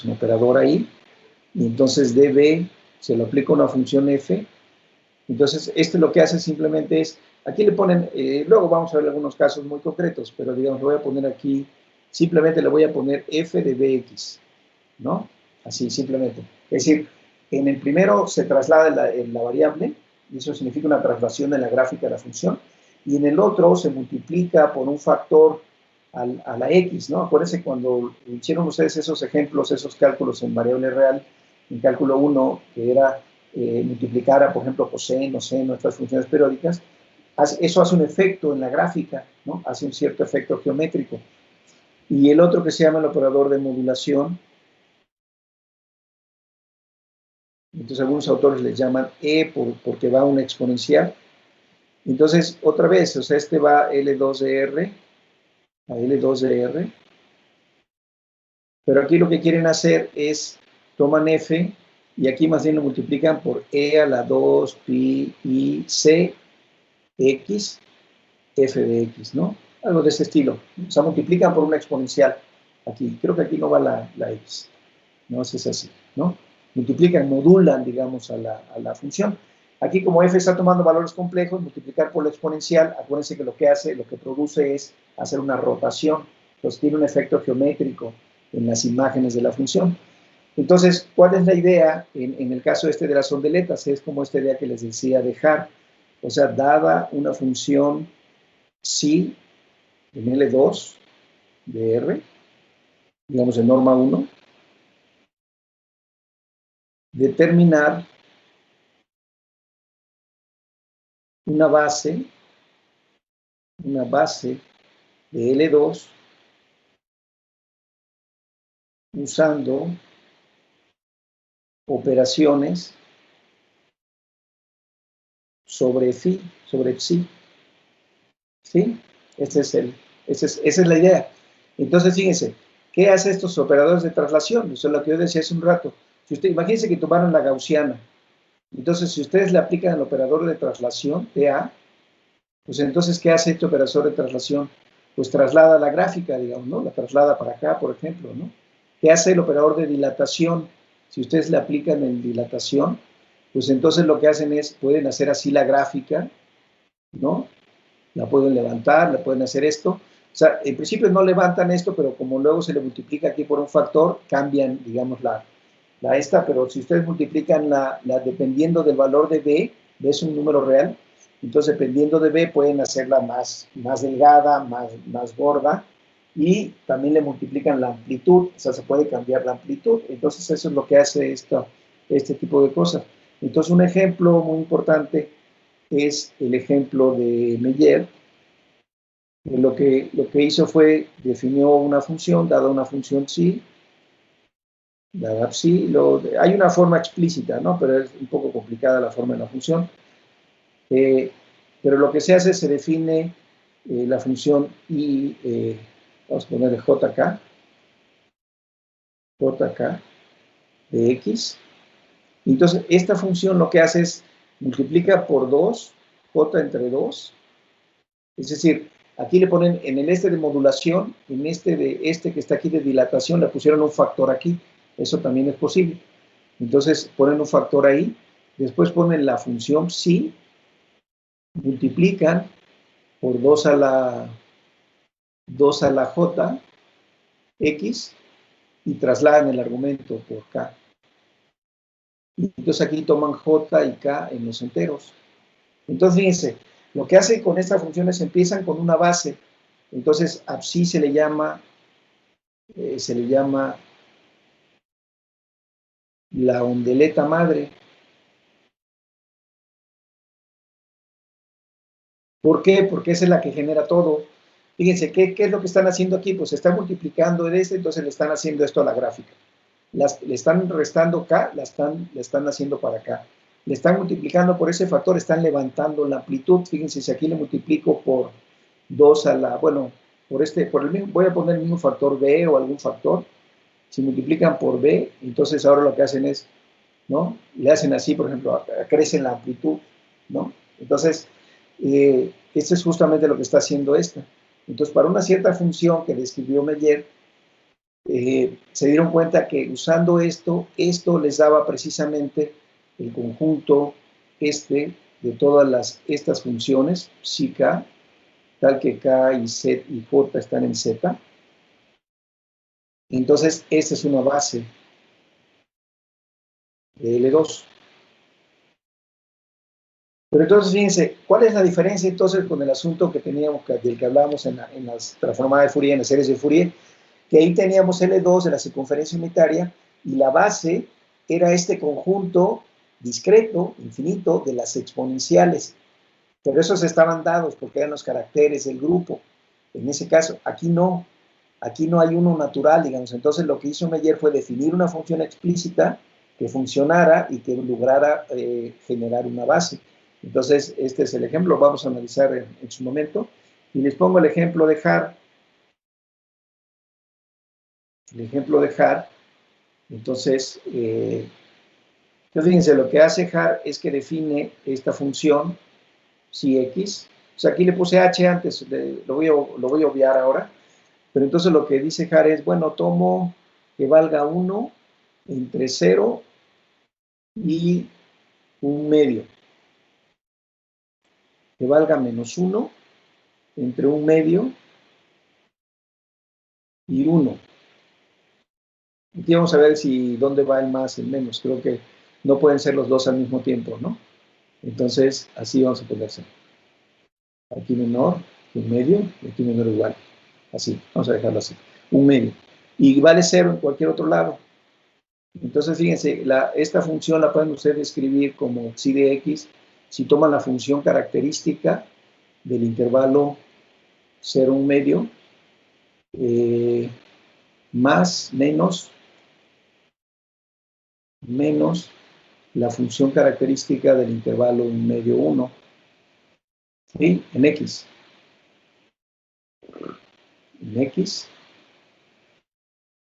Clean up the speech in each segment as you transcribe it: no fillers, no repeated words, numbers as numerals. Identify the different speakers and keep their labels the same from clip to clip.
Speaker 1: un operador ahí, y entonces db se lo aplica una función f. Entonces, lo que hace simplemente es, aquí le ponen, luego vamos a ver algunos casos muy concretos, pero digamos, le voy a poner aquí, simplemente le voy a poner f de bx, ¿no? Así, simplemente. Es decir, en el primero se traslada la variable, y eso significa una traslación en la gráfica de la función, y en el otro se multiplica por un factor a la x, ¿no? Acuérdense cuando hicieron ustedes esos ejemplos, esos cálculos en variable real, en cálculo 1, que era multiplicar, por ejemplo, coseno, seno, estas funciones periódicas, eso hace un efecto en la gráfica, ¿no? Hace un cierto efecto geométrico. Y el otro que se llama el operador de modulación, entonces algunos autores les llaman E porque va a una exponencial. Entonces, otra vez, o sea, va L2 de R a L2 de R, pero aquí lo que quieren hacer es, toman F, y aquí más bien lo multiplican por E a la 2 pi i c x f de x, ¿no? Algo de ese estilo. O sea, multiplican por una exponencial. Aquí, creo que aquí no va la x. No, es así, ¿no? Multiplican, modulan, digamos, a la función. Aquí, como f está tomando valores complejos, multiplicar por la exponencial, acuérdense que lo que produce es hacer una rotación. Entonces, tiene un efecto geométrico en las imágenes de la función. Entonces, ¿cuál es la idea en el caso de las ondeletas? Es como esta idea que les decía dejar. O sea, dada una función psi en L2 de R, digamos en norma 1, determinar una base de L2 usando operaciones sobre phi, sobre psi. ¿Sí? Esa es la idea. Entonces, fíjense, ¿qué hace estos operadores de traslación? Eso es lo que yo decía hace un rato. Imagínense que tomaron la gaussiana. Entonces, si ustedes le aplican el operador de traslación, TA, pues entonces, ¿qué hace este operador de traslación? Pues traslada la gráfica, digamos, ¿no? La traslada para acá, por ejemplo, ¿no? ¿Qué hace el operador de dilatación? Si ustedes le aplican en dilatación, pues entonces lo que hacen es, pueden hacer así la gráfica, ¿no? La pueden levantar, le pueden hacer esto. O sea, en principio no levantan esto, pero como luego se le multiplica aquí por un factor, cambian, digamos, pero si ustedes multiplican dependiendo del valor de B es un número real, entonces dependiendo de B pueden hacerla más delgada, más gorda, y también le multiplican la amplitud, o sea, se puede cambiar la amplitud. Entonces eso es lo que hace este tipo de cosas. Entonces un ejemplo muy importante es el ejemplo de Meyer. Lo que hizo fue, definió una función, dada una función psi, dada psi, hay una forma explícita, ¿no? Pero es un poco complicada la forma de la función. Pero lo que se hace es se define la función i, vamos a ponerle jk de x. Entonces, esta función lo que hace es multiplica por 2, j entre 2, es decir, aquí le ponen en el de modulación, en que está aquí de dilatación, le pusieron un factor aquí, eso también es posible. Entonces ponen un factor ahí, después ponen la función psi, multiplican por 2 a la j, x, y trasladan el argumento por k. Y entonces aquí toman j y k en los enteros. Entonces fíjense, lo que hace con estas funciones empiezan con una base. Entonces a psi se le llama la ondeleta madre. ¿Por qué? Porque esa es la que genera todo. Fíjense, ¿qué es lo que están haciendo aquí? Pues se está multiplicando entonces le están haciendo esto a la gráfica. Le están restando k, le están haciendo para acá. Le están multiplicando por ese factor, están levantando la amplitud. Fíjense, si aquí le multiplico por 2 a la, bueno, voy a poner el mismo factor b o algún factor. Si multiplican por b, entonces ahora lo que hacen es, ¿no? Le hacen así, por ejemplo, crecen la amplitud, ¿no? Entonces, esto es justamente lo que está haciendo esta. Entonces, para una cierta función que describió Meyer, se dieron cuenta que usando esto les daba precisamente el conjunto de todas estas funciones, psi k, tal que k y z y j están en z. Entonces, esta es una base de L2. Pero entonces, fíjense, ¿cuál es la diferencia entonces con el asunto que teníamos, del que hablábamos en las transformadas de Fourier, en las series de Fourier? Que ahí teníamos L2 de la circunferencia unitaria y la base era este conjunto discreto, infinito, de las exponenciales. Pero esos estaban dados porque eran los caracteres del grupo. En ese caso, aquí no hay uno natural, digamos. Entonces lo que hizo Meyer fue definir una función explícita que funcionara y que lograra generar una base. Entonces, este es el ejemplo, vamos a analizar en su momento. Y les pongo el ejemplo de Haar. El ejemplo de Haar. Entonces, fíjense, lo que hace Haar es que define esta función, si x. O sea, aquí le puse h antes, lo voy a obviar ahora. Pero entonces lo que dice Haar es, bueno, tomo que valga 1 entre 0 y un medio. Que valga menos 1 entre un medio y 1. Aquí vamos a ver dónde va el más y el menos. Creo que no pueden ser los dos al mismo tiempo, ¿no? Entonces, así vamos a poder hacer. Aquí menor, un medio, y aquí menor igual. Así, vamos a dejarlo así. Un medio. Y vale 0 en cualquier otro lado. Entonces, fíjense, esta función la pueden ustedes escribir como psi de x si toman la función característica del intervalo 0, 1 medio, más, menos la función característica del intervalo 1 medio, 1, ¿sí? En x. En x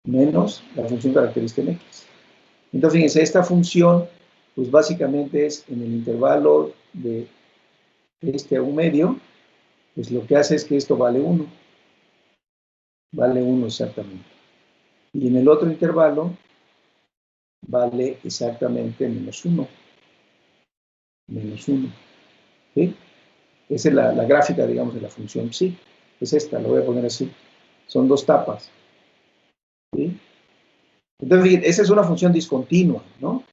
Speaker 1: menos la función característica en x. Entonces, fíjense, esta función, pues básicamente es en el intervalo de a 1 medio, pues lo que hace es que esto vale 1. Vale 1 exactamente. Y en el otro intervalo vale exactamente menos 1. Menos 1. ¿Sí? Esa es la gráfica, digamos, de la función psi. Es esta, lo voy a poner así. Son dos tapas. ¿Sí? Entonces, fíjense, esa es una función discontinua, ¿no?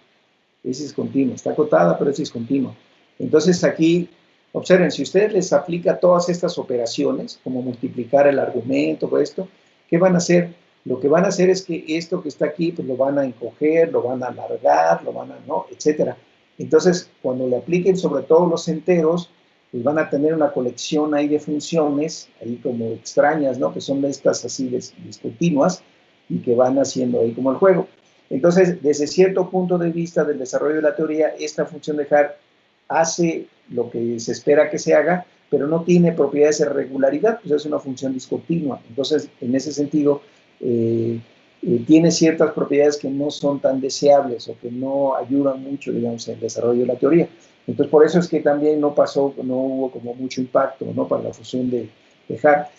Speaker 1: Es discontinua. Está acotada, pero es discontinua. Entonces, aquí, observen, si ustedes les aplica todas estas operaciones, como multiplicar el argumento, por esto, ¿qué van a hacer? Lo que van a hacer es que esto que está aquí, pues lo van a encoger, lo van a alargar, ¿no? Etcétera. Entonces, cuando le apliquen sobre todo los enteros, pues van a tener una colección ahí de funciones, ahí como extrañas, ¿no? Que son estas así discontinuas y que van haciendo ahí como el juego. Entonces, desde cierto punto de vista del desarrollo de la teoría, esta función de Haar hace lo que se espera que se haga, pero no tiene propiedades de regularidad, pues es una función discontinua. Entonces, en ese sentido, tiene ciertas propiedades que no son tan deseables o que no ayudan mucho, digamos, en el desarrollo de la teoría. Entonces, por eso es que también no hubo como mucho impacto, ¿no? Para la función de Haar.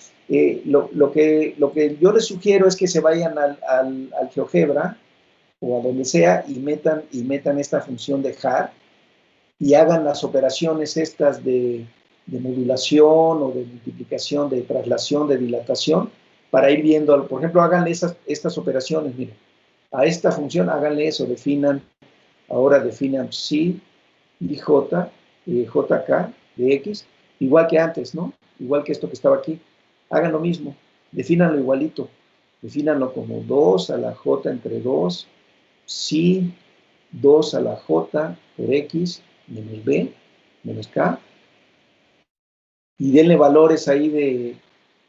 Speaker 1: Lo que yo les sugiero es que se vayan al GeoGebra o a donde sea y metan esta función de Haar y hagan las operaciones estas de modulación o de multiplicación, de traslación, de dilatación, para ir viendo, por ejemplo, háganle estas operaciones, miren, a esta función háganle eso, ahora definan psi y j, jk de x, igual que antes, ¿no? Igual que esto que estaba aquí. Hagan lo mismo, defínanlo igualito, defínanlo como 2 a la j entre 2, psi 2 a la j por x menos b menos k, y denle valores ahí de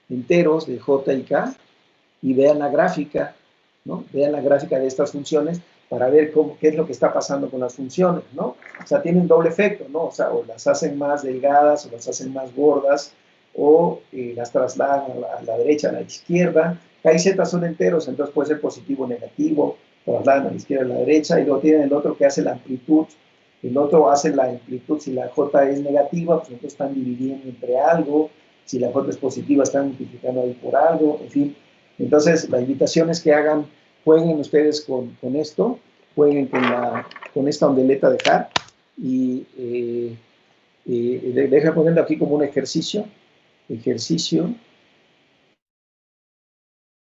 Speaker 1: enteros de j y k, y vean la gráfica, ¿no? Vean la gráfica de estas funciones para ver qué es lo que está pasando con las funciones, ¿no? O sea, tienen doble efecto, ¿no? O sea, o las hacen más delgadas, o las hacen más gordas, o las trasladan a la derecha, a la izquierda. K y Z son enteros, entonces puede ser positivo o negativo, trasladan a la izquierda, a la derecha, y luego tienen el otro que hace la amplitud. El otro hace la amplitud, si la J es negativa, pues entonces están dividiendo entre algo, si la J es positiva, están multiplicando ahí por algo, en fin. Entonces, la invitación es que jueguen ustedes con esto, jueguen con esta ondeleta de Hart, y deja ponerlo aquí como un ejercicio,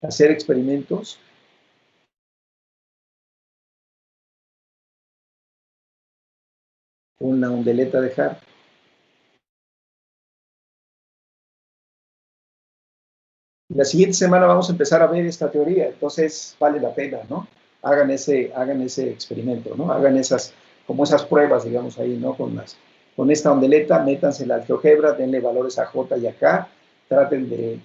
Speaker 1: hacer experimentos. Con la ondeleta de Hart. La siguiente semana vamos a empezar a ver esta teoría, entonces vale la pena, ¿no? Hagan ese experimento, ¿no? Hagan esas pruebas, digamos, ahí, ¿no? Con esta ondeleta, métanse en la GeoGebra, denle valores a J y a K, traten de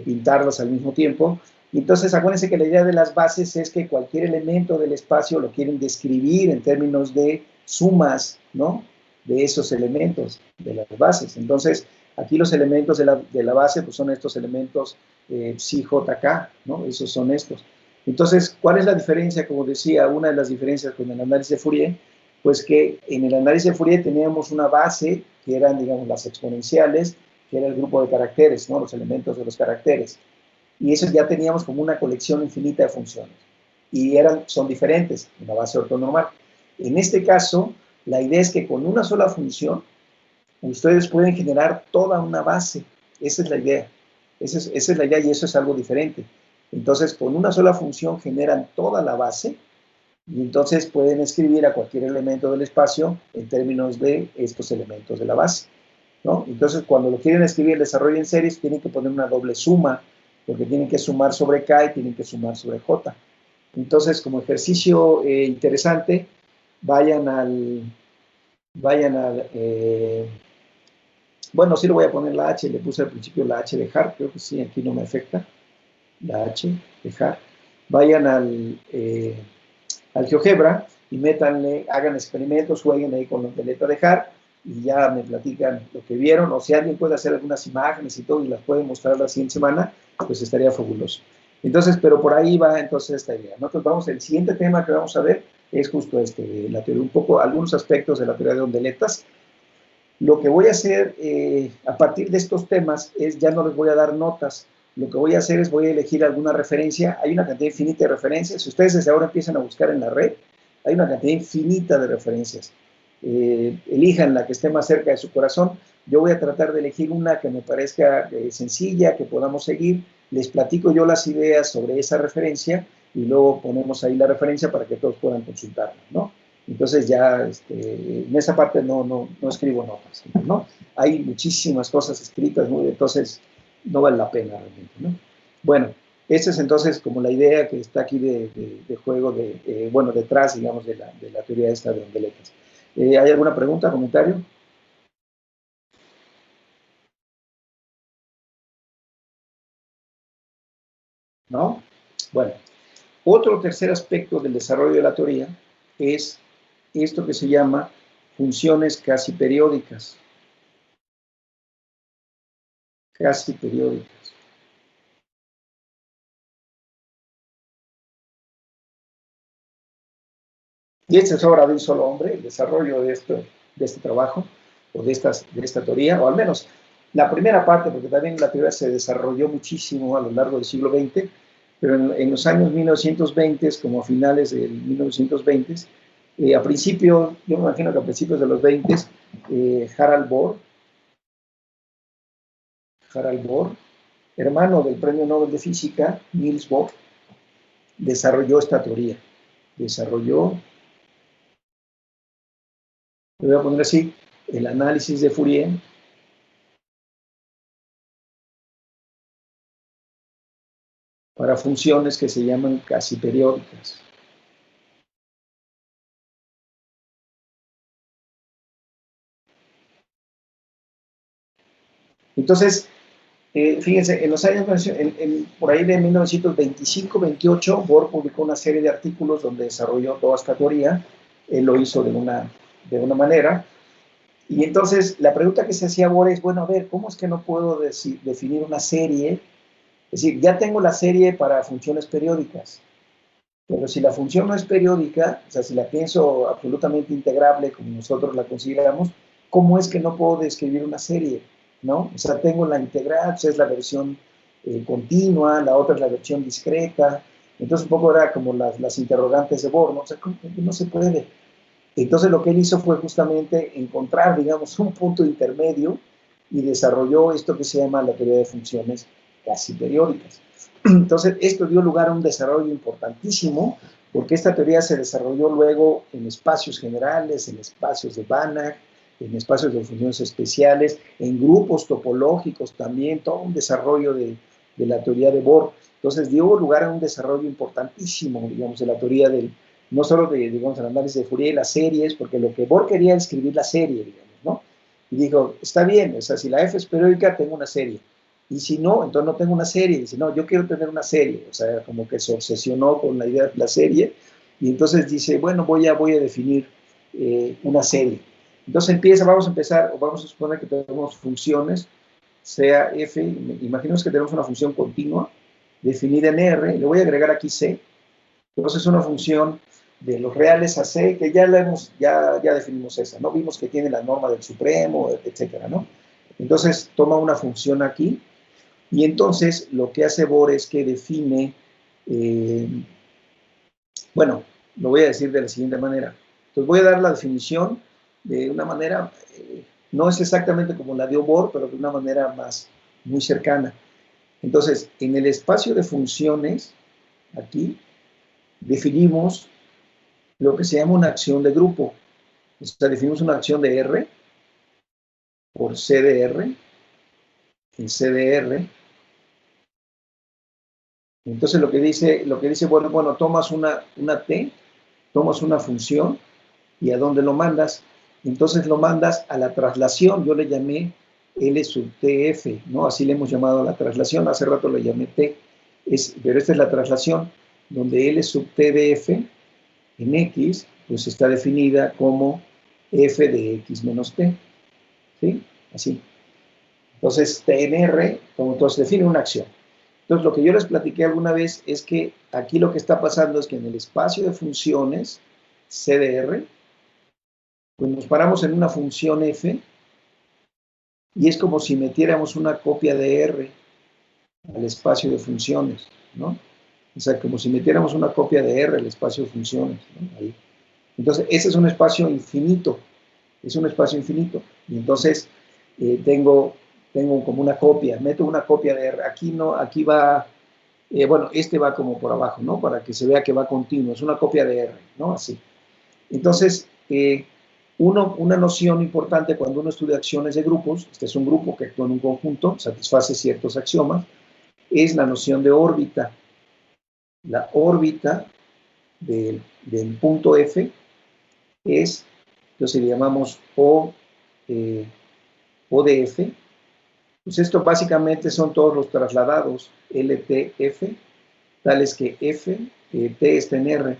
Speaker 1: pintarlas al mismo tiempo. Y entonces acuérdense que la idea de las bases es que cualquier elemento del espacio lo quieren describir en términos de sumas, ¿no? De esos elementos, de las bases. Entonces, aquí los elementos de la base pues son estos elementos psi, j, k, ¿no? Esos son estos. Entonces, ¿cuál es la diferencia? Como decía, una de las diferencias con el análisis de Fourier, pues que en el análisis de Fourier teníamos una base, que eran, digamos, las exponenciales, que era el grupo de caracteres, ¿no? Los elementos de los caracteres. Y eso ya teníamos como una colección infinita de funciones. Y son diferentes, en la base ortonormal. En este caso, la idea es que con una sola función, ustedes pueden generar toda una base. Esa es la idea. Esa es la idea, y eso es algo diferente. Entonces, con una sola función generan toda la base, y entonces pueden escribir a cualquier elemento del espacio en términos de estos elementos de la base, ¿no? Entonces, cuando lo quieren escribir el desarrollo en series, tienen que poner una doble suma, porque tienen que sumar sobre K y tienen que sumar sobre J. Entonces, como ejercicio interesante, vayan al bueno, sí le voy a poner la H, le puse al principio la H de Hart, creo que sí, aquí no me afecta, la H de Hart. Vayan al GeoGebra y métanle, hagan experimentos, jueguen ahí con la ondeleta de Hart, y ya me platican lo que vieron, o si alguien puede hacer algunas imágenes y todo y las puede mostrar la siguiente semana, pues estaría fabuloso. Entonces, pero por ahí va entonces esta idea. Nosotros el siguiente tema que vamos a ver es justo la teoría, un poco, algunos aspectos de la teoría de ondeletas. Lo que voy a hacer a partir de estos temas es, ya no les voy a dar notas, lo que voy a hacer es voy a elegir alguna referencia. Hay una cantidad infinita de referencias. Si ustedes desde ahora empiezan a buscar en la red, hay una cantidad infinita de referencias. Elijan la que esté más cerca de su corazón. Yo voy a tratar de elegir una que me parezca sencilla, que podamos seguir. Les platico yo las ideas sobre esa referencia y luego ponemos ahí la referencia para que todos puedan consultarla, ¿no? Entonces ya en esa parte no escribo notas, ¿no? Hay muchísimas cosas escritas, ¿no? Entonces no vale la pena realmente, ¿no? Bueno, esa es entonces como la idea que está aquí de juego, bueno, detrás, digamos, de la teoría esta de ondeletas. ¿Hay alguna pregunta, comentario? ¿No? Bueno, otro tercer aspecto del desarrollo de la teoría es esto que se llama funciones casi periódicas. Casi periódicas. Y esta es obra de un solo hombre, el desarrollo de este trabajo, o de esta teoría, o al menos la primera parte, porque también la teoría se desarrolló muchísimo a lo largo del siglo XX, pero en los años 1920, como a finales del 1920, a principios, yo me imagino que a principios de los 20, Harald Bohr, hermano del premio Nobel de Física, Niels Bohr, desarrolló esta teoría. Desarrolló, le voy a poner así, el análisis de Fourier para funciones que se llaman casi periódicas. Entonces, fíjense, en los años, por ahí de 1925-28, Bohr publicó una serie de artículos donde desarrolló toda esta teoría. Él lo hizo de una manera. Y entonces, la pregunta que se hacía Bohr es, bueno, a ver, ¿cómo es que no puedo definir una serie? Es decir, ya tengo la serie para funciones periódicas, pero si la función no es periódica, o sea, si la pienso absolutamente integrable como nosotros la consideramos, ¿cómo es que no puedo describir una serie? ¿No? O sea, tengo la integral, pues es la versión continua, la otra es la versión discreta. Entonces un poco era como las interrogantes de Bohr, ¿no? O sea, no se puede. Entonces lo que él hizo fue justamente encontrar, digamos, un punto intermedio y desarrolló esto que se llama la teoría de funciones casi periódicas. Entonces esto dio lugar a un desarrollo importantísimo, porque esta teoría se desarrolló luego en espacios generales, en espacios de Banach, en espacios de funciones especiales, en grupos topológicos también, todo un desarrollo de la teoría de Bohr. Entonces dio lugar a un desarrollo importantísimo, digamos, de la teoría del, no solo de, digamos, el análisis de Fourier y las series, porque lo que Bohr quería era escribir la serie, digamos, ¿no? Y dijo, está bien, o sea, si la F es periódica, tengo una serie. Y si no, entonces no tengo una serie. Dice, no, yo quiero tener una serie. O sea, como que se obsesionó con la idea de la serie. Y entonces dice, bueno, voy a definir una serie. Entonces vamos a empezar, o vamos a suponer que tenemos funciones, sea f, imaginemos que tenemos una función continua, definida en R, le voy a agregar aquí C. Entonces es una función de los reales a C, que ya definimos esa, ¿no? Vimos que tiene la norma del supremo, etcétera, ¿no? Entonces toma una función aquí, y entonces lo que hace Bohr es que define, bueno, lo voy a decir de la siguiente manera. Entonces voy a dar la definición de una manera, no es exactamente como la dio Bohr, pero de una manera muy cercana. Entonces, en el espacio de funciones, aquí, definimos lo que se llama una acción de grupo. O sea, definimos una acción de R por C de R, en C de R. Entonces lo que dice bueno, tomas una T, tomas una función, ¿y a dónde lo mandas? Entonces lo mandas a la traslación, yo le llamé L sub TF, ¿no? Así le hemos llamado a la traslación, hace rato le llamé T, pero esta es la traslación, donde L sub T de F en X, pues está definida como F de X menos T, ¿sí? Así. Entonces, T en R, entonces define una acción. Entonces, lo que yo les platiqué alguna vez es que aquí lo que está pasando es que en el espacio de funciones, C de R, pues nos paramos en una función f y es como si metiéramos una copia de R al espacio de funciones, ¿no? O sea, como si metiéramos una copia de R al espacio de funciones, ¿no? Ahí. Entonces, ese es un espacio infinito, es un espacio infinito. Y entonces, tengo como una copia, meto una copia de R. Aquí no, aquí va, bueno, este va como por abajo, ¿no? Para que se vea que va continuo, es una copia de R, ¿no? Así. Entonces, una noción importante cuando uno estudia acciones de grupos, este es un grupo que actúa en un conjunto, satisface ciertos axiomas, es la noción de órbita. La órbita del punto F es, entonces le llamamos O de F. Pues esto básicamente son todos los trasladados LTF, tales que F, T está en R.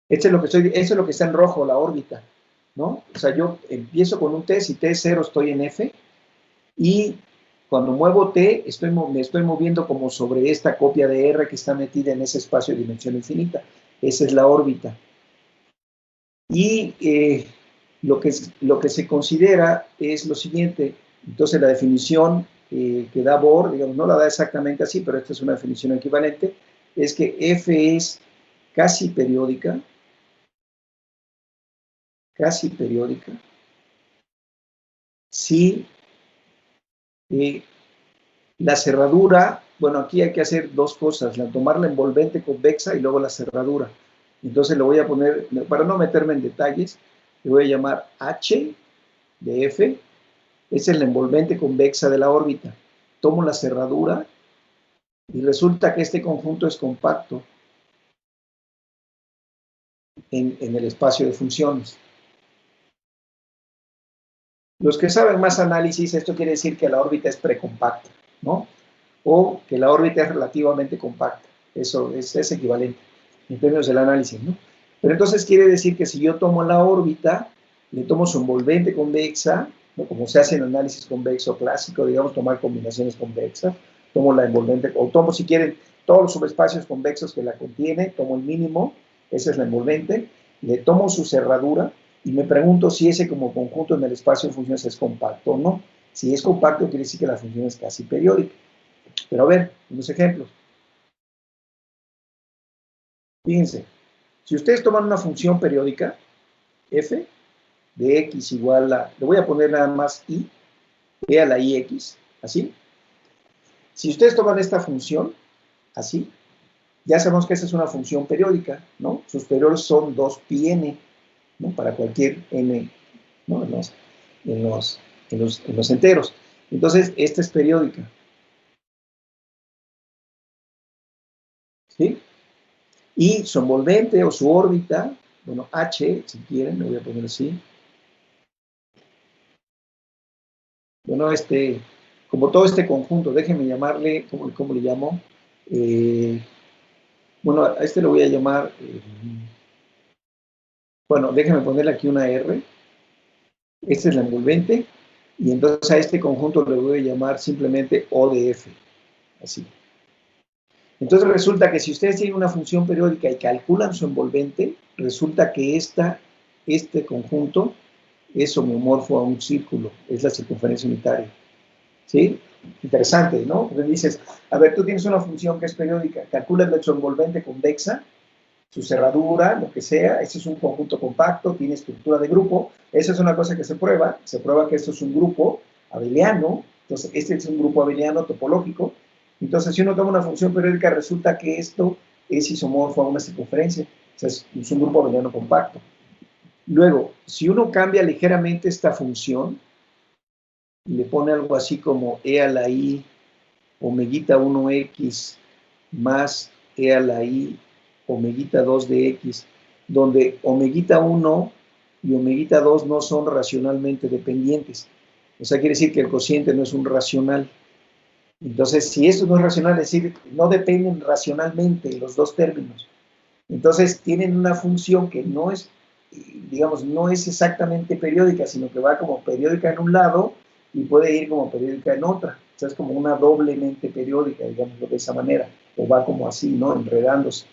Speaker 1: Eso es lo que está en rojo, la órbita, ¿no? O sea, yo empiezo con un T, si T es 0 estoy en F, y cuando muevo T, me estoy moviendo como sobre esta copia de R que está metida en ese espacio de dimensión infinita. Esa es la órbita. Y lo que se considera es lo siguiente. Entonces, la definición que da Bohr, digamos, no la da exactamente así, pero esta es una definición equivalente, es que F es casi periódica, si la cerradura, bueno, aquí hay que hacer dos cosas, tomar la envolvente convexa y luego la cerradura. Entonces le voy a poner, para no meterme en detalles, le voy a llamar H de F, esa es la envolvente convexa de la órbita. Tomo la cerradura y resulta que este conjunto es compacto en el espacio de funciones. Los que saben más análisis, esto quiere decir que la órbita es precompacta, ¿no? O que la órbita es relativamente compacta. Eso es equivalente en términos del análisis, ¿no? Pero entonces quiere decir que si yo tomo la órbita, le tomo su envolvente convexa, ¿no? Como se hace en análisis convexo clásico, digamos, tomar combinaciones convexas, tomo la envolvente, o tomo, si quieren, todos los subespacios convexos que la contiene, tomo el mínimo, esa es la envolvente, le tomo su cerradura, y me pregunto si ese como conjunto en el espacio de funciones es compacto o no. Si es compacto, quiere decir que la función es casi periódica. Pero a ver, unos ejemplos. Fíjense, si ustedes toman una función periódica, f de x igual a, le voy a poner nada más i, e a la ix, así. Si ustedes toman esta función, así, ya sabemos que esa es una función periódica, ¿no? Sus periodos son 2πn, ¿no? Para cualquier n, ¿no? En los enteros. Entonces, esta es periódica. ¿Sí? Y su envolvente o su órbita, bueno, h, si quieren, lo voy a poner así. Bueno, como todo este conjunto, déjenme llamarle, ¿cómo le llamo? Bueno, a este le voy a llamar, bueno, déjenme ponerle aquí una R. Esta es la envolvente. Y entonces a este conjunto le voy a llamar simplemente O de F. Así. Entonces resulta que si ustedes tienen una función periódica y calculan su envolvente, resulta que este conjunto es homeomorfo a un círculo, es la circunferencia unitaria. ¿Sí? Interesante, ¿no? Porque dices, a ver, tú tienes una función que es periódica, calculas su envolvente convexa, su cerradura, lo que sea, este es un conjunto compacto, tiene estructura de grupo, esa es una cosa que se prueba que esto es un grupo abeliano, entonces este es un grupo abeliano topológico, entonces si uno toma una función periódica resulta que esto es isomorfo a una circunferencia, o sea, es un grupo abeliano compacto. Luego, si uno cambia ligeramente esta función, y le pone algo así como e a la i omeguita 1x más e a la i omeguita 2 de x, donde omeguita 1 y omeguita 2 no son racionalmente dependientes. O sea, quiere decir que el cociente no es un racional. Entonces, si esto no es racional, es decir, no dependen racionalmente los dos términos. Entonces, tienen una función que no es, digamos, no es exactamente periódica, sino que va como periódica en un lado y puede ir como periódica en otra. O sea, es como una doblemente periódica, digámoslo de esa manera, o va como así, ¿no? Enredándose.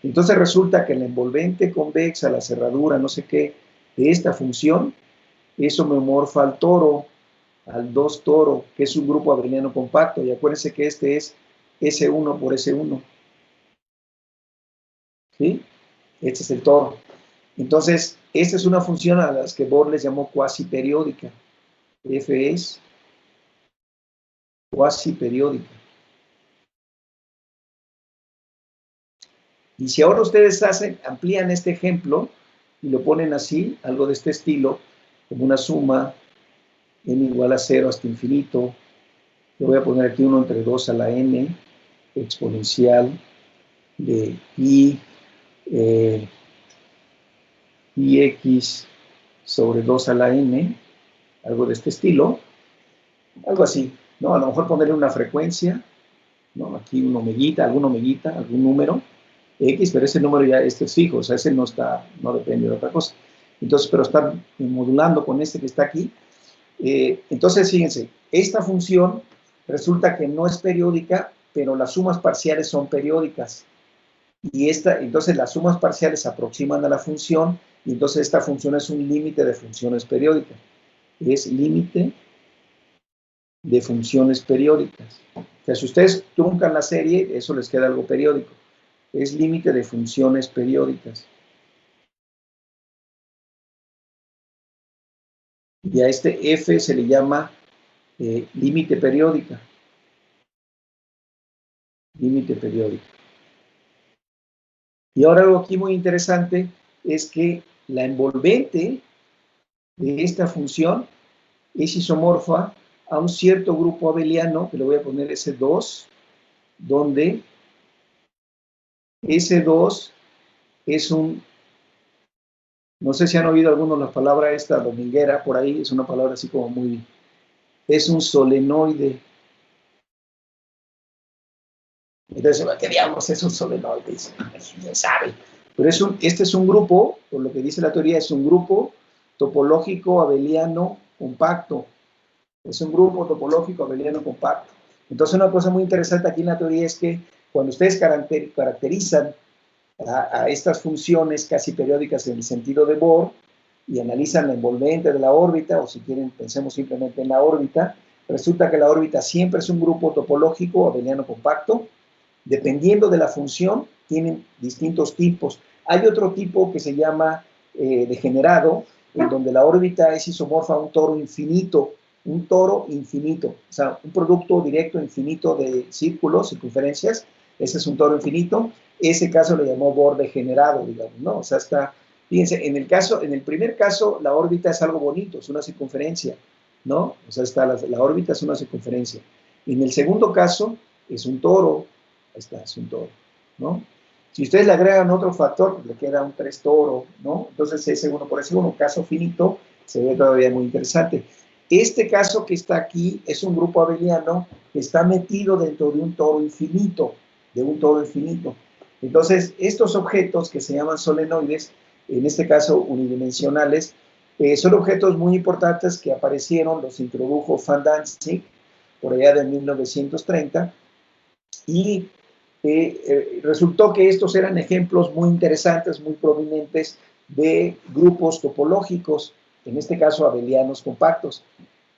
Speaker 1: Entonces resulta que la envolvente convexa, la cerradura, no sé qué, de esta función, es homeomorfa al toro, al 2 toro, que es un grupo abeliano compacto. Y acuérdense que este es S1 por S1. ¿Sí? Este es el toro. Entonces, esta es una función a las que Bohr les llamó cuasi periódica. F es cuasi periódica. Y si ahora ustedes amplían este ejemplo y lo ponen así, algo de este estilo, como una suma n igual a 0 hasta infinito, le voy a poner aquí 1 entre 2 a la n exponencial de ix sobre 2 a la n, algo de este estilo, algo así, ¿no? A lo mejor ponerle una frecuencia, ¿no? Aquí un omeguita, algún número, X, pero ese número ya es fijo, o sea, ese no depende de otra cosa. Entonces, pero está modulando con este que está aquí. Entonces, fíjense, esta función resulta que no es periódica, pero las sumas parciales son periódicas. Y entonces las sumas parciales se aproximan a la función, y entonces esta función es un límite de funciones periódicas. Es límite de funciones periódicas. O sea, si ustedes truncan la serie, eso les queda algo periódico. Es límite de funciones periódicas. Y a este F se le llama límite periódica. Límite periódica. Y ahora algo aquí muy interesante es que la envolvente de esta función es isomorfa a un cierto grupo abeliano, que le voy a poner S2, donde S2 es un, no sé si han oído algunos la palabra esta dominguera, por ahí es una palabra así como muy, es un solenoide. Entonces, ¿qué diablos es un solenoide? ¿Quién sabe? Pero este es un grupo, por lo que dice la teoría, es un grupo topológico abeliano compacto. Es un grupo topológico abeliano compacto. Entonces, una cosa muy interesante aquí en la teoría es que cuando ustedes caracterizan a estas funciones casi periódicas en el sentido de Bohr y analizan la envolvente de la órbita, o si quieren, pensemos simplemente en la órbita, resulta que la órbita siempre es un grupo topológico abeliano compacto. Dependiendo de la función, tienen distintos tipos. Hay otro tipo que se llama degenerado, en donde la órbita es isomorfa a un toro infinito, o sea, un producto directo infinito de círculos, circunferencias. Ese es un toro infinito. Ese caso le llamó Bohr degenerado, digamos, ¿no? O sea, fíjense, en el primer caso, la órbita es algo bonito, es una circunferencia, ¿no? O sea, la órbita es una circunferencia. Y en el segundo caso, es un toro. Ahí está, es un toro, ¿no? Si ustedes le agregan otro factor, pues le queda un 3 toro, ¿no? Entonces ese 1 por ese 1, caso finito, se ve todavía muy interesante. Este caso que está aquí es un grupo abeliano que está metido dentro de un toro infinito, Entonces, estos objetos que se llaman solenoides, en este caso unidimensionales, son objetos muy importantes que aparecieron, los introdujo Van Danzig por allá de 1930, y resultó que estos eran ejemplos muy interesantes, muy prominentes de grupos topológicos, en este caso abelianos compactos.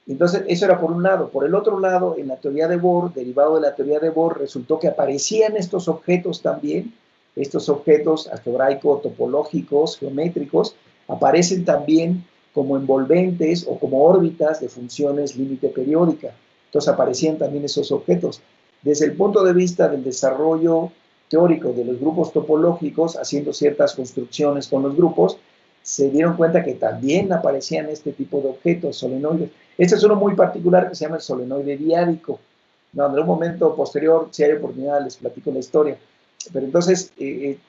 Speaker 1: Entonces, eso era por un lado. Por el otro lado, en la teoría de Bohr, derivado de la teoría de Bohr, resultó que aparecían estos objetos también, estos objetos algebraico-topológicos, geométricos, aparecen también como envolventes o como órbitas de funciones límite periódica. Entonces, aparecían también esos objetos. Desde el punto de vista del desarrollo teórico de los grupos topológicos, haciendo ciertas construcciones con los grupos, se dieron cuenta que también aparecían este tipo de objetos solenoides. Este es uno muy particular que se llama el solenoide diádico. No, en un momento posterior, si hay oportunidad, les platico la historia. Pero entonces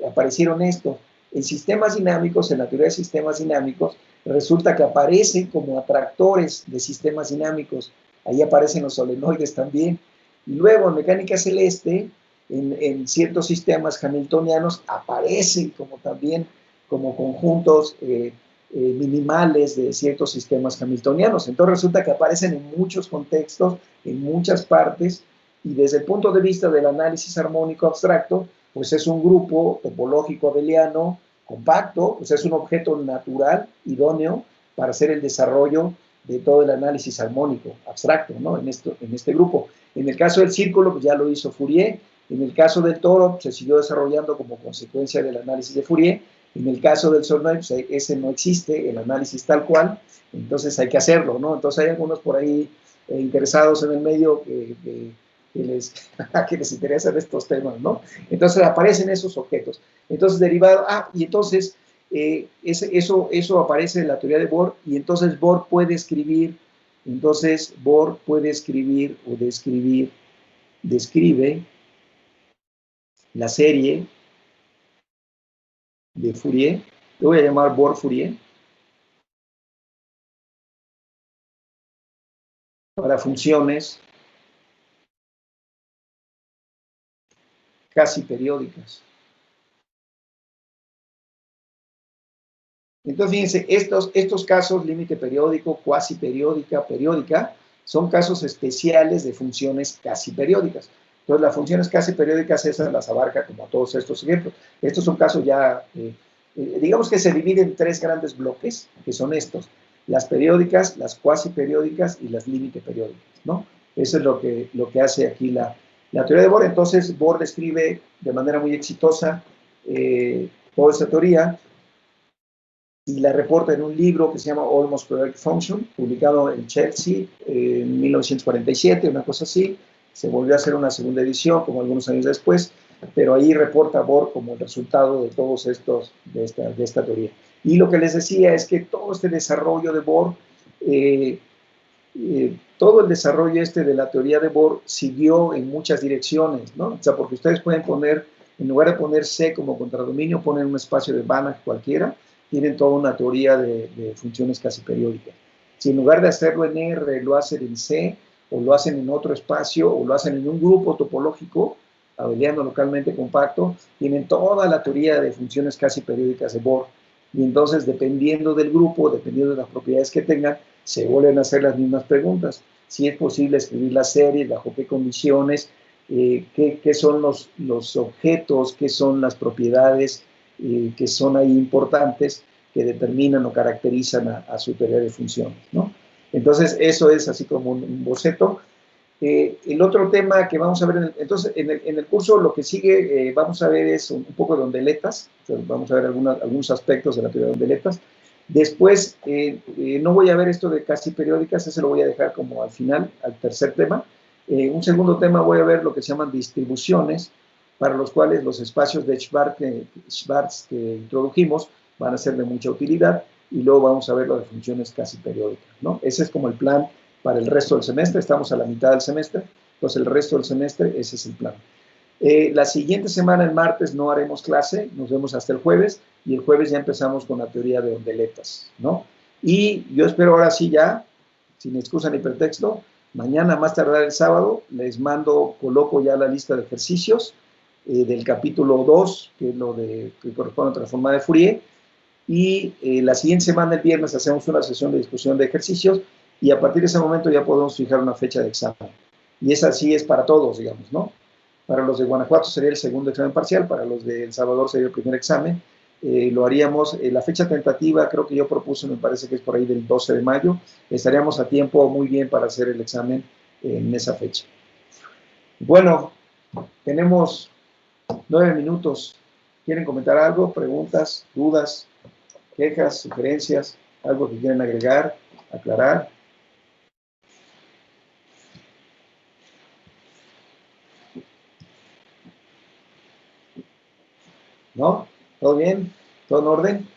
Speaker 1: aparecieron esto. En sistemas dinámicos, en la teoría de sistemas dinámicos, resulta que aparecen como atractores de sistemas dinámicos. Ahí aparecen los solenoides también. Y luego en mecánica celeste, en ciertos sistemas hamiltonianos, aparecen como también como conjuntos minimales de ciertos sistemas hamiltonianos. Entonces resulta que aparecen en muchos contextos, en muchas partes, y desde el punto de vista del análisis armónico abstracto, pues es un grupo topológico abeliano compacto, pues es un objeto natural, idóneo, para hacer el desarrollo de todo el análisis armónico abstracto, ¿no? En este grupo. En el caso del círculo, pues ya lo hizo Fourier. En el caso del toro, se siguió desarrollando como consecuencia del análisis de Fourier. En el caso del solenoide, pues ese no existe, el análisis tal cual, entonces hay que hacerlo, ¿no? Entonces hay algunos por ahí interesados en el medio que les interesan estos temas, ¿no? Entonces aparecen esos objetos. Entonces derivado, y entonces eso aparece en la teoría de Bohr, y entonces Bohr puede escribir o describe la serie de Fourier, lo voy a llamar Bohr-Fourier, para funciones casi periódicas. Entonces, fíjense, estos casos, límite periódico, cuasi periódica, periódica, son casos especiales de funciones casi periódicas. Entonces, las funciones casi periódicas, esas las abarca como todos estos ejemplos. Estos son casos ya, digamos que se dividen en 3 grandes bloques, que son estos: las periódicas, las cuasi periódicas y las límite periódicas, ¿no? Eso es lo que hace aquí la teoría de Bohr. Entonces, Bohr describe de manera muy exitosa toda esta teoría, y la reporta en un libro que se llama Almost Periodic Function, publicado en Chelsea en 1947, una cosa así. Se volvió a hacer una segunda edición, como algunos años después, pero ahí reporta Bohr como el resultado de todos estos, de esta teoría. Y lo que les decía es que todo este desarrollo de Bohr, todo el desarrollo de la teoría de Bohr siguió en muchas direcciones, ¿no? O sea, porque ustedes pueden poner, en lugar de poner C como contradominio, ponen un espacio de Banach cualquiera, tienen toda una teoría de funciones casi periódicas. Si en lugar de hacerlo en R, lo hacen en C, o lo hacen en otro espacio, o lo hacen en un grupo topológico, abeliano localmente compacto, tienen toda la teoría de funciones casi periódicas de Bohr. Y entonces, dependiendo del grupo, dependiendo de las propiedades que tengan, se vuelven a hacer las mismas preguntas. Si es posible escribir la serie, bajo qué condiciones, qué son los objetos, qué son las propiedades que son ahí importantes, que determinan o caracterizan a su teoría de funciones, ¿no? Entonces, eso es así como un boceto. El otro tema que vamos a ver, entonces, en el curso lo que sigue, vamos a ver es un poco de ondeletas, entonces, vamos a ver algunos aspectos de la teoría de ondeletas. Después, no voy a ver esto de casi periódicas, ese lo voy a dejar como al final, al tercer tema. Un segundo tema voy a ver lo que se llaman distribuciones, para los cuales los espacios de Schwartz que introdujimos van a ser de mucha utilidad, y luego vamos a ver lo de funciones casi periódicas, ¿no? Ese es como el plan para el resto del semestre, estamos a la mitad del semestre, entonces el resto del semestre, ese es el plan. La siguiente semana, el martes, no haremos clase, nos vemos hasta el jueves, y el jueves ya empezamos con la teoría de ondeletas, ¿no? Y yo espero ahora sí ya, sin excusa ni pretexto, mañana más tardar el sábado, les coloco ya la lista de ejercicios del capítulo 2, que es lo que corresponde a transformada de Fourier, y la siguiente semana, el viernes, hacemos una sesión de discusión de ejercicios, y a partir de ese momento ya podemos fijar una fecha de examen. Y esa sí es para todos, digamos, ¿no? Para los de Guanajuato sería el segundo examen parcial, para los de El Salvador sería el primer examen. Lo haríamos, la fecha tentativa creo que yo propuse, me parece que es por ahí del 12 de mayo. Estaríamos a tiempo muy bien para hacer el examen en esa fecha. Bueno, tenemos 9 minutos. ¿Quieren comentar algo? ¿Preguntas? ¿Dudas? ¿Quejas? ¿Sugerencias? ¿Algo que quieren agregar? ¿Aclarar? ¿No? ¿Todo bien? ¿Todo en orden?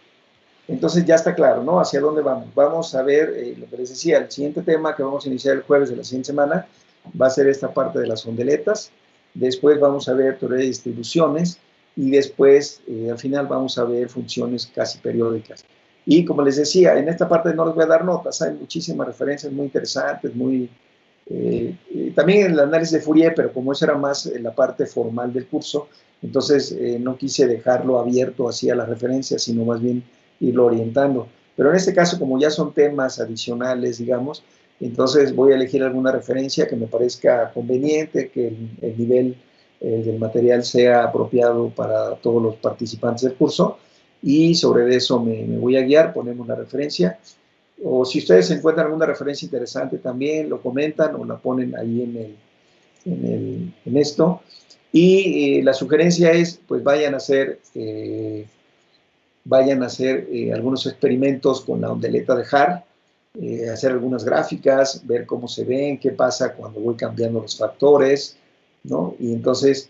Speaker 1: Entonces ya está claro, ¿no? ¿Hacia dónde vamos? Vamos a ver, lo que les decía, el siguiente tema que vamos a iniciar el jueves de la siguiente semana va a ser esta parte de las ondeletas. Después vamos a ver teoría de distribuciones, y después, al final, vamos a ver funciones casi periódicas. Y como les decía, en esta parte no les voy a dar notas, hay muchísimas referencias muy interesantes, también el análisis de Fourier, pero como eso era más la parte formal del curso, entonces no quise dejarlo abierto así a las referencias, sino más bien irlo orientando. Pero en este caso, como ya son temas adicionales, digamos, entonces voy a elegir alguna referencia que me parezca conveniente, que el nivel del material sea apropiado para todos los participantes del curso, y sobre eso me voy a guiar, ponemos la referencia. O si ustedes encuentran alguna referencia interesante también, lo comentan o la ponen ahí en esto. Y la sugerencia es, pues vayan a hacer algunos experimentos con la ondeleta de Haar, hacer algunas gráficas, ver cómo se ven, qué pasa cuando voy cambiando los factores, ¿no? Y entonces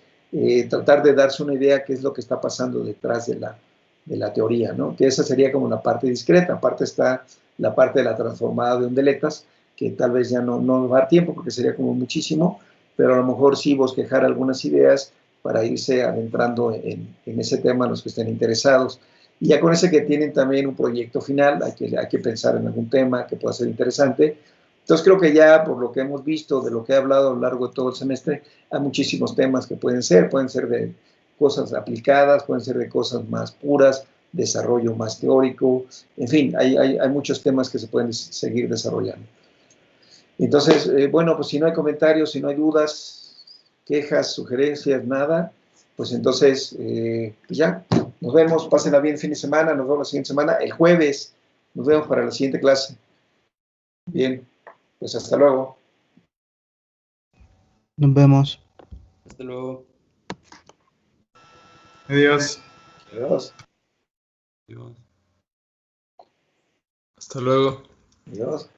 Speaker 1: tratar de darse una idea qué es lo que está pasando detrás de la teoría, ¿no? Que esa sería como la parte discreta. Aparte está la parte de la transformada de ondeletas, que tal vez ya no va a dar tiempo porque sería como muchísimo, pero a lo mejor sí bosquejar algunas ideas para irse adentrando en ese tema a los que estén interesados. Y ya con ese que tienen también un proyecto final, hay que pensar en algún tema que pueda ser interesante. Entonces creo que ya por lo que hemos visto, de lo que he hablado a lo largo de todo el semestre, hay muchísimos temas que pueden ser de cosas aplicadas, pueden ser de cosas más puras, desarrollo más teórico, en fin, hay muchos temas que se pueden seguir desarrollando. Entonces, bueno, pues si no hay comentarios, si no hay dudas, quejas, sugerencias, nada, pues entonces, pues ya, nos vemos, pásenla bien el fin de semana, nos vemos la siguiente semana, el jueves, nos vemos para la siguiente clase. Bien, pues hasta luego.
Speaker 2: Nos vemos.
Speaker 3: Hasta luego.
Speaker 4: Adiós.
Speaker 1: Adiós.
Speaker 4: Adiós. Hasta luego.
Speaker 1: Adiós.